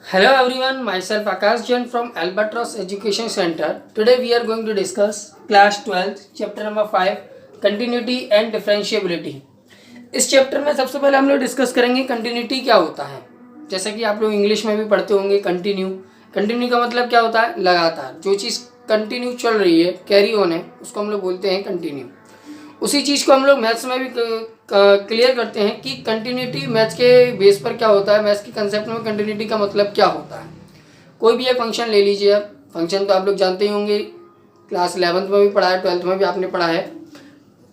Hello everyone, myself Akash Jain from Albatross Education Center. Today we are going to discuss class 12th chapter number 5 continuity and differentiability. इस chapter में सबसे पहले हम लोग discuss करेंगे continuity क्या होता है। जैसा कि आप लोग इंग्लिश में भी पढ़ते होंगे कंटिन्यू का मतलब क्या होता है, लगातार जो चीज़ कंटिन्यू चल रही है, कैरी ऑन है, उसको हम लोग बोलते हैं कंटिन्यू। उसी चीज़ को हम लोग मैथ्स में भी क्लियर करते हैं कि कंटिन्यूटी मैथ्स के बेस पर क्या होता है, मैथ्स के कंसेप्ट में कंटिन्यूटी का मतलब क्या होता है। कोई भी एक फंक्शन ले लीजिए आप, फंक्शन तो आप लोग जानते ही होंगे, क्लास 11th में भी पढ़ा है, 12th में भी आपने पढ़ा है।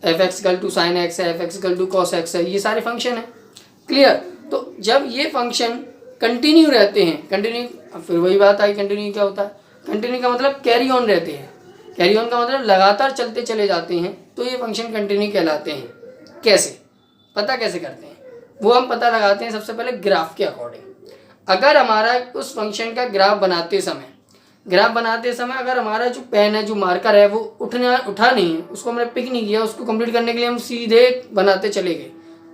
F x equal to sin x है, f x equal to cos x है, ये सारे फंक्शन है। क्लियर। तो जब ये फंक्शन कंटिन्यू रहते हैं, कंटिन्यू फिर वही बात आई, कंटिन्यू क्या होता है, कंटिन्यू का मतलब कैरी ऑन रहते हैं, कैरी ऑन का मतलब लगातार चलते चले जाते हैं, तो ये फंक्शन कंटिन्यू कहलाते हैं। कैसे पता कैसे करते हैं, वो हम पता लगाते हैं सबसे पहले ग्राफ के अकॉर्डिंग। अगर हमारा उस फंक्शन का ग्राफ बनाते समय अगर हमारा जो पेन है, जो मार्कर है, वो उठा नहीं है, उसको हमने पिक नहीं किया, उसको कंप्लीट करने के लिए हम सीधे बनाते चले गए,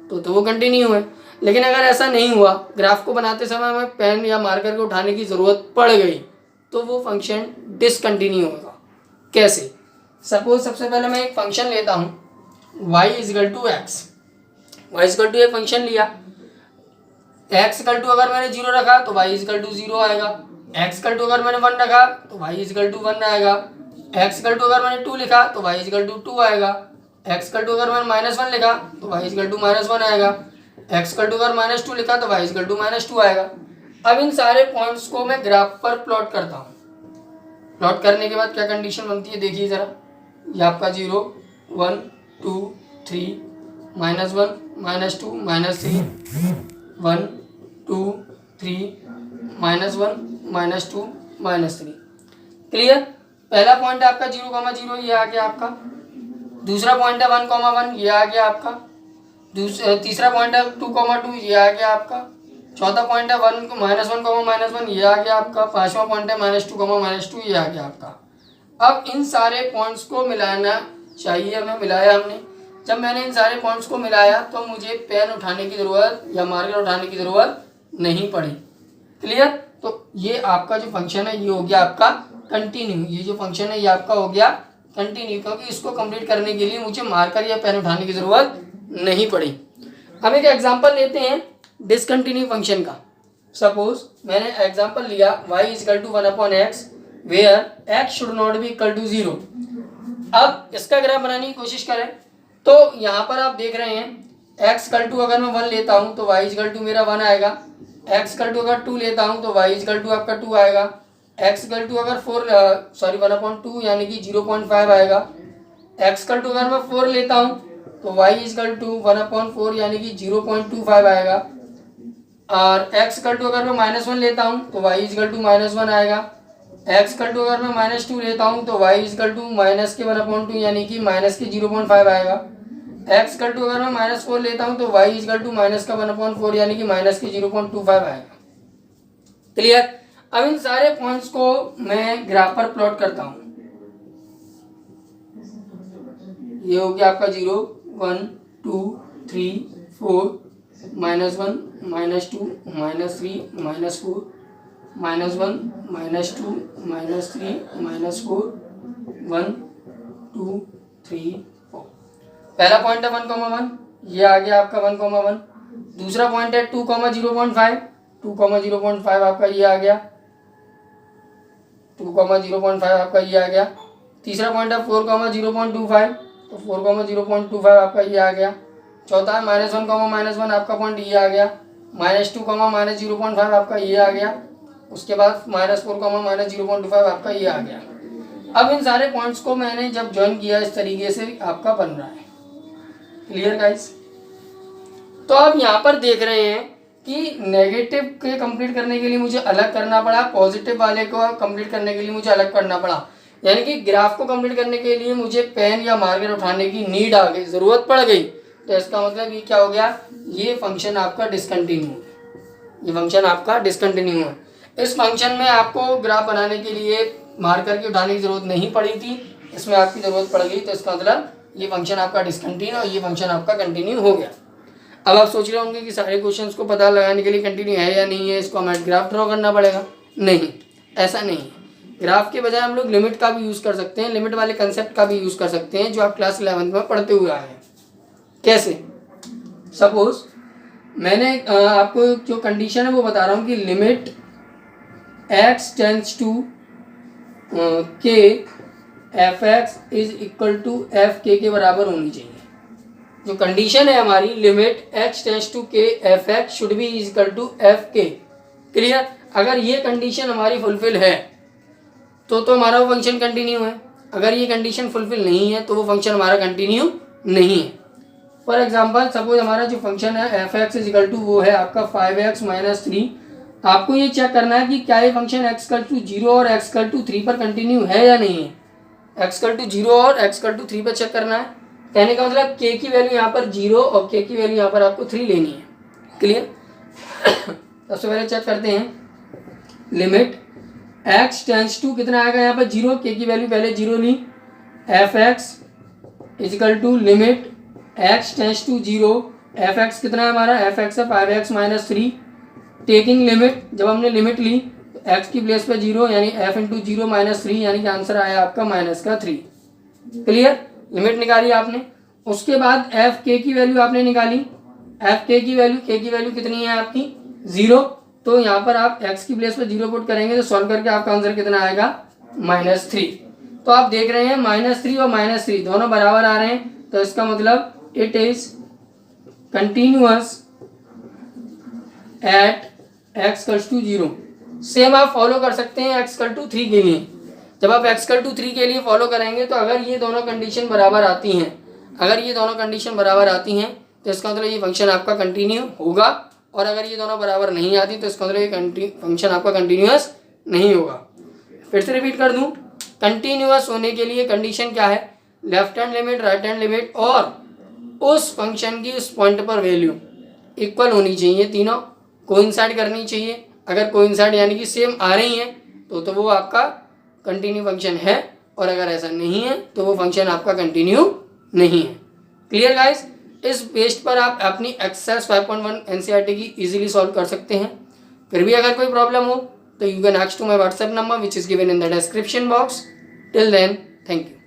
तो वो कंटिन्यू है। लेकिन अगर ऐसा नहीं हुआ, ग्राफ को बनाते समय हमें पेन या मार्कर को उठाने की ज़रूरत पड़ गई, तो वो फंक्शन डिसकंटिन्यू होगा। कैसे? सपोज सबसे पहले मैं एक फंक्शन लेता हूँ y is equal to x. Y is equal to एक फंक्शन लिया, एक्स इजकल टू अगर मैंने 0 रखा तो y इजकल टू 0 आएगा, एक्स इजकल टू अगर मैंने 1 रखा तो y इजकल टू 1 आएगा, एक्स इजकल टू अगर मैंने 2 लिखा तो y इजकल टू 2 आएगा, एक्स इजकल टू अगर मैंने -1 लिखा तो y इजकल टू -1 आएगा, एक्स इजकल टू अगर -2 लिखा तो y इजकल टू -2 आएगा। अब इन सारे पॉइंट्स को मैं ग्राफ पर प्लॉट करता हूँ। प्लॉट करने के बाद क्या कंडीशन बनती है देखिए ज़रा, ये आपका 0 1 2 3 -1 -2 -3 1 2 3 -1 -2 -3। क्लियर। पहला पॉइंट है आपका 0,0, ये आ गया आपका। दूसरा पॉइंट है 1,1, ये आ गया आपका। तीसरा पॉइंट है 2,2, ये आ गया आपका। चौथा पॉइंट है -1,1, ये आ गया आपका। पांचवा पॉइंट है -2,-2, ये आ गया आपका। अब इन सारे पॉइंट्स को मिलाना चाहिए हमें, मिलाया हमने। जब मैंने इन सारे पॉइंट्स को मिलाया तो मुझे पेन उठाने की ज़रूरत या मार्कर उठाने की ज़रूरत नहीं पड़ी। क्लियर। तो ये आपका जो फंक्शन है ये हो गया आपका कंटिन्यू। ये जो फंक्शन है ये आपका हो गया कंटिन्यू, क्योंकि इसको कंप्लीट करने के लिए मुझे मार्कर या पेन उठाने की ज़रूरत नहीं पड़ी। हम एक एग्जाम्पल लेते हैं डिसकंटिन्यू फंक्शन का। सपोज मैंने एग्जाम्पल लिया y is equal to 1/x where x should not be equal to 0। अब इसका ग्राफ बनाने की कोशिश करें तो यहाँ पर आप देख रहे हैं x इक्वल टू अगर मैं 1 लेता हूँ तो y इजकल टू मेरा 1 आएगा, x इक्वल टू अगर 2 लेता हूँ तो y इजकल टू आपका 2 आएगा, x इक्वल टू अगर 1/2 यानी कि 0.5 आएगा, x इक्वल टू अगर मैं 4 लेता हूँ तो y इजकल टू 1/4 यानी कि 0.25 आएगा, और x इक्वल टू अगर मैं -1 लेता हूँ तो y इजकल टू -1 आएगा, x इक्वल टू अगर मैं -2 लेता हूँ तो y इजकल टू -1/2 यानी कि -0.5 आएगा, x इक्वल टू अगर मैं -4 लेता हूँ तो y इजकल टू -1/4 यानी कि -0.25 आएगा। क्लियर। अब इन सारे पॉइंट्स को मैं ग्राफ पर प्लॉट करता हूँ। ये हो गया आपका 0 1 2 3 4 -1 -2 -3 -4 -1 -2 -3 -4 1 2 3 4। पहला पॉइंट है 1,1, ये आ गया आपका 1,1। दूसरा पॉइंट है 2,0.5 आपका ये आ गया, 2,0.5 आपका ये आ गया। तीसरा पॉइंट है 4,0.25, तो 4,0.25 आपका ये आ गया। चौथा है -1, आपका पॉइंट ये आ गया। -2, -0.5 आपका ये आ गया। उसके बाद -4, -0.25 आपका ये आ गया। अब इन सारे पॉइंट्स को मैंने जब ज्वाइन किया इस तरीके से आपका बन रहा है। Clear guys. तो आप यहाँ पर देख रहे हैं कि नेगेटिव के कंप्लीट करने के लिए मुझे अलग करना पड़ा, पॉजिटिव वाले को कंप्लीट करने के लिए मुझे अलग करना पड़ा। यानी कि ग्राफ को कंप्लीट करने के लिए मुझे पेन या मार्कर उठाने की नीड आ गई, ज़रूरत पड़ गई। तो इसका मतलब ये क्या हो गया, ये फंक्शन आपका डिसकंटिन्यू है, ये फंक्शन आपका डिसकंटिन्यू है। इस फंक्शन में आपको ग्राफ बनाने के लिए मार्कर की उठाने की ज़रूरत नहीं पड़ी थी, इसमें आपकी ज़रूरत पड़ गई, तो इसका मतलब ये फंक्शन आपका डिसकंटिन्यू और ये फंक्शन आपका कंटिन्यू हो गया। अब आप सोच रहे होंगे कि सारे क्वेश्चंस को पता लगाने के लिए कंटिन्यू है या नहीं है, इसको हमें ग्राफ ड्रॉ करना पड़ेगा। नहीं, ऐसा नहीं है। ग्राफ के बजाय हम लोग लिमिट का भी यूज़ कर सकते हैं, लिमिट वाले कंसेप्ट का भी यूज़ कर सकते हैं जो आप क्लास 11th में पढ़ते हुए आए हैं। कैसे? सपोज मैंने आपको जो कंडीशन है वो बता रहा हूँ कि limit x tends to k f x is equal to f k बराबर होनी चाहिए। जो कंडीशन है हमारी, limit x tends to k f x should be is equal to f k. Clear? अगर ये कंडीशन हमारी फुलफिल है तो हमारा वो फंक्शन कंटिन्यू है। अगर ये कंडीशन फुलफिल नहीं है तो वो फंक्शन हमारा कंटिन्यू नहीं है। फॉर एग्जाम्पल सपोज हमारा जो फंक्शन है f x is equal to वो है आपका 5x - 3। आपको ये चेक करना है कि क्या ये फंक्शन x=0 और x=3 पर कंटिन्यू है या नहीं है। x=0 और x=3 पर चेक करना है। कहने का मतलब k की वैल्यू यहाँ पर 0 और k की वैल्यू यहाँ पर आपको 3 लेनी है। क्लियर? सबसे पहले चेक करते हैं लिमिट x टेंस टू कितना आएगा यहाँ पर 0, k की वैल्यू पहले 0 ली। F x is equal to limit x tends to 0, f x कितना है हमारा, एफ एक्स है 5x - 3। टेकिंग लिमिट, जब हमने लिमिट ली तो x की प्लेस पे 0 यानी f इंटू 0 - 3 यानी कि आंसर आया आपका -3। क्लियर? लिमिट निकाली आपने। उसके बाद एफ के की वैल्यू आपने निकाली। एफ के की वैल्यू कितनी है आपकी 0। तो यहाँ पर आप x की प्लेस पे 0 पुट करेंगे तो सॉल्व करके आपका आंसर कितना आएगा -3। तो आप देख रहे हैं -3 और -3 दोनों बराबर आ रहे हैं, तो इसका मतलब it is continuous at x=0। Same आप फॉलो कर सकते हैं x=3 के लिए। जब आप x=3 के लिए फॉलो करेंगे तो अगर ये दोनों कंडीशन बराबर आती हैं, तो इसका मतलब ये फंक्शन आपका कंटिन्यू होगा, और अगर ये दोनों बराबर नहीं आती तो इसका मतलब ये फंक्शन आपका कंटिन्यूअस नहीं होगा। फिर से रिपीट कर दूं, कंटिन्यूअस होने के लिए कंडीशन क्या है, left hand limit, right hand limit और उस फंक्शन की उस पॉइंट पर वैल्यू इक्वल होनी चाहिए, तीनों कोइंसाइड करनी चाहिए। अगर कोइंसाइड यानी कि सेम आ रही हैं तो वो आपका कंटिन्यू फंक्शन है, और अगर ऐसा नहीं है तो वो फंक्शन आपका कंटिन्यू नहीं है। Clear guys? इस बेस्ड पर आप अपनी एक्सरसाइज 5.1 एनसीईआरटी की इजीली सॉल्व कर सकते हैं। फिर भी अगर कोई प्रॉब्लम हो तो you can ask to my WhatsApp number which is given in the description box. Till then, thank you.